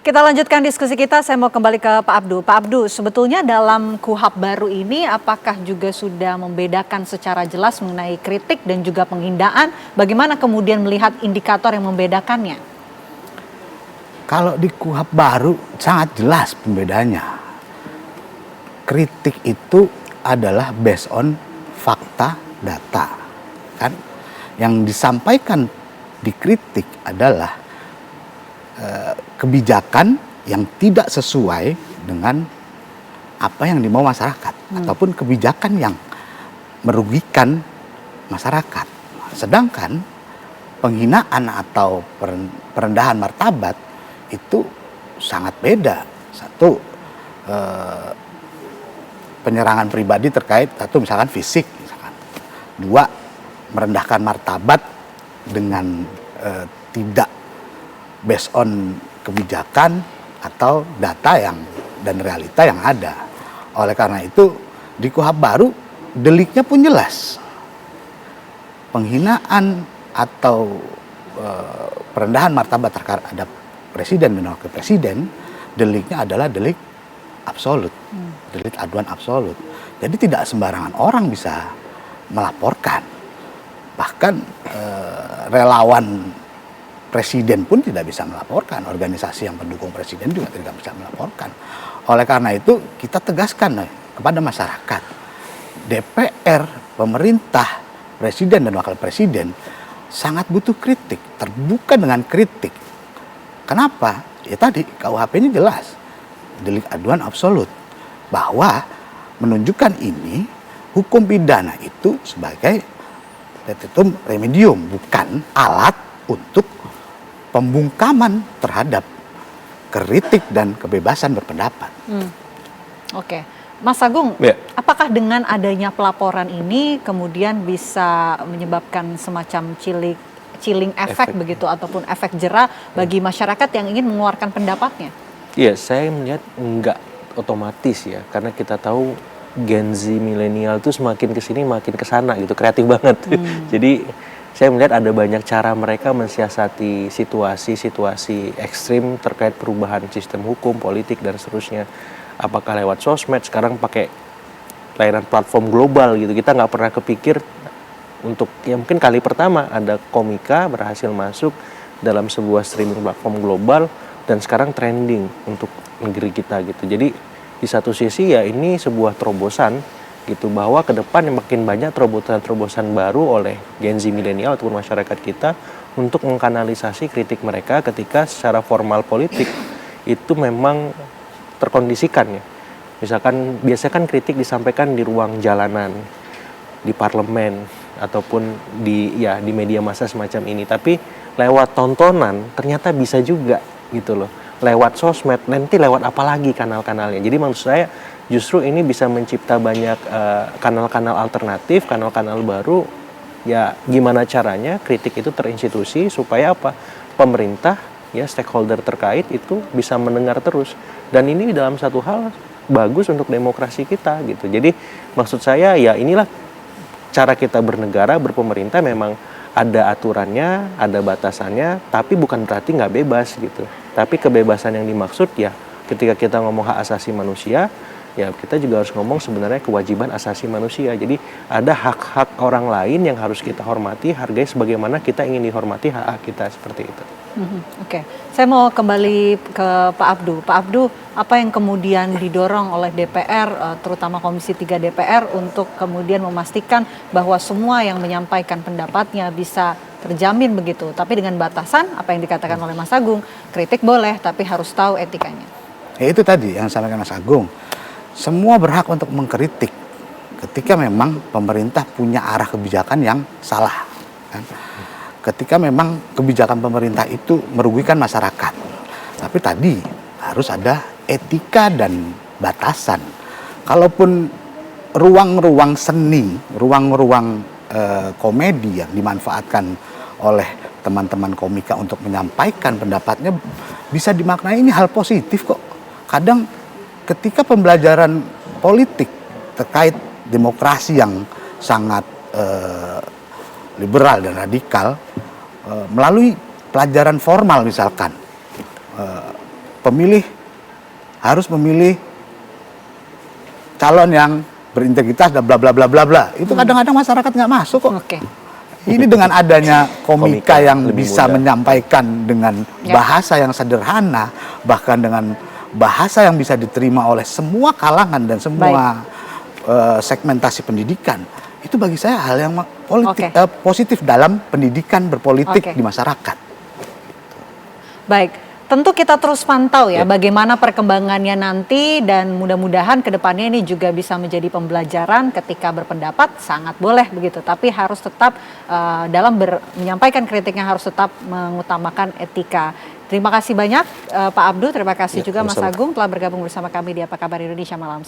Kita lanjutkan diskusi kita, saya mau kembali ke Pak Abdu. Pak Abdu, sebetulnya dalam KUHP baru ini apakah juga sudah membedakan secara jelas mengenai kritik dan juga penghinaan? Bagaimana kemudian melihat indikator yang membedakannya? Kalau di KUHP baru sangat jelas pembedanya. Kritik itu adalah based on fakta, data. Kan? Yang disampaikan di kritik adalah kebijakan yang tidak sesuai dengan apa yang dimau masyarakat ataupun kebijakan yang merugikan masyarakat. Sedangkan penghinaan atau perendahan martabat itu sangat beda. Satu, penyerangan pribadi terkait satu misalkan fisik, misalkan. Dua, merendahkan martabat dengan tidak based on kebijakan atau data dan realita yang ada. Oleh karena itu di KUHP baru deliknya pun jelas. Penghinaan atau perendahan martabat terhadap presiden dan wakil presiden, deliknya adalah delik absolut, delik aduan absolut. Jadi tidak sembarangan orang bisa melaporkan. Bahkan relawan presiden pun tidak bisa melaporkan, organisasi yang pendukung presiden juga tidak bisa melaporkan. Oleh karena itu kita tegaskan kepada masyarakat, DPR, pemerintah, presiden dan wakil presiden sangat butuh kritik, terbuka dengan kritik. Kenapa? Ya tadi KUHP-nya jelas, delik aduan absolut, bahwa menunjukkan ini hukum pidana itu sebagai petitum remedium, bukan alat untuk pembungkaman terhadap kritik dan kebebasan berpendapat. Oke. Mas Agung, Ya. apakah dengan adanya pelaporan ini kemudian bisa menyebabkan semacam chilling efek begitu ataupun efek jera bagi masyarakat yang ingin mengeluarkan pendapatnya? Iya, saya melihat enggak otomatis ya, karena kita tahu Gen Z milenial itu semakin kesini makin kesana gitu, kreatif banget. Jadi saya melihat ada banyak cara mereka mensiasati situasi-situasi ekstrim terkait perubahan sistem hukum, politik, dan seterusnya. Apakah lewat sosmed, sekarang pakai layanan platform global gitu. Kita nggak pernah kepikir untuk, ya mungkin kali pertama ada komika berhasil masuk dalam sebuah streaming platform global, dan sekarang trending untuk negeri kita gitu. Jadi di satu sisi ya ini sebuah terobosan gitu, bahwa ke depan yang makin banyak terobosan-terobosan baru oleh Gen Z milenial ataupun masyarakat kita untuk mengkanalisasi kritik mereka ketika secara formal politik itu memang terkondisikan ya. Misalkan biasanya kan kritik disampaikan di ruang jalanan, di parlemen ataupun di media massa semacam ini, tapi lewat tontonan ternyata bisa juga gitu loh. Lewat sosmed, nanti lewat apa lagi kanal-kanalnya. Jadi maksud saya justru ini bisa mencipta banyak kanal-kanal alternatif, kanal-kanal baru. Ya gimana caranya kritik itu terinstitusi supaya apa? Pemerintah, ya stakeholder terkait itu bisa mendengar terus. Dan ini dalam satu hal bagus untuk demokrasi kita gitu. Jadi maksud saya ya inilah cara kita bernegara, berpemerintah, memang ada aturannya, ada batasannya, tapi bukan berarti nggak bebas gitu. Tapi kebebasan yang dimaksud ya ketika kita ngomong hak asasi manusia, ya kita juga harus ngomong sebenarnya kewajiban asasi manusia. Jadi ada hak-hak orang lain yang harus kita hormati, hargai sebagaimana kita ingin dihormati hak-hak kita, seperti itu. Oke, saya mau kembali ke Pak Abdu. Pak Abdu, apa yang kemudian didorong oleh DPR, terutama Komisi 3 DPR untuk kemudian memastikan bahwa semua yang menyampaikan pendapatnya bisa terjamin begitu, tapi dengan batasan apa yang dikatakan oleh Mas Agung, kritik boleh tapi harus tahu etikanya. Ya itu tadi yang disampaikan Mas Agung. Semua berhak untuk mengkritik ketika memang pemerintah punya arah kebijakan yang salah. Kan? Ketika memang kebijakan pemerintah itu merugikan masyarakat. Tapi tadi harus ada etika dan batasan. Kalaupun ruang-ruang seni, ruang-ruang komedi yang dimanfaatkan oleh teman-teman komika untuk menyampaikan pendapatnya bisa dimaknai ini hal positif kok. Kadang ketika pembelajaran politik terkait demokrasi yang sangat liberal dan radikal melalui pelajaran formal misalkan pemilih harus memilih calon yang berintegritas dan bla bla bla bla bla. Itu kadang-kadang masyarakat nggak masuk kok. Oke. Ini dengan adanya komika Komika yang lebih bisa mudah. menyampaikan dengan Ya. bahasa yang sederhana, bahkan dengan bahasa yang bisa diterima oleh semua kalangan dan semua segmentasi pendidikan, itu bagi saya hal yang positif dalam pendidikan berpolitik Oke. di masyarakat. Baik, tentu kita terus pantau ya bagaimana perkembangannya nanti, dan mudah-mudahan kedepannya ini juga bisa menjadi pembelajaran. Ketika berpendapat sangat boleh begitu, tapi harus tetap dalam menyampaikan kritiknya harus tetap mengutamakan etika. Terima kasih banyak Pak Abdu, terima kasih juga Mas sama-sama. Agung telah bergabung bersama kami di Apa Kabar Indonesia malam.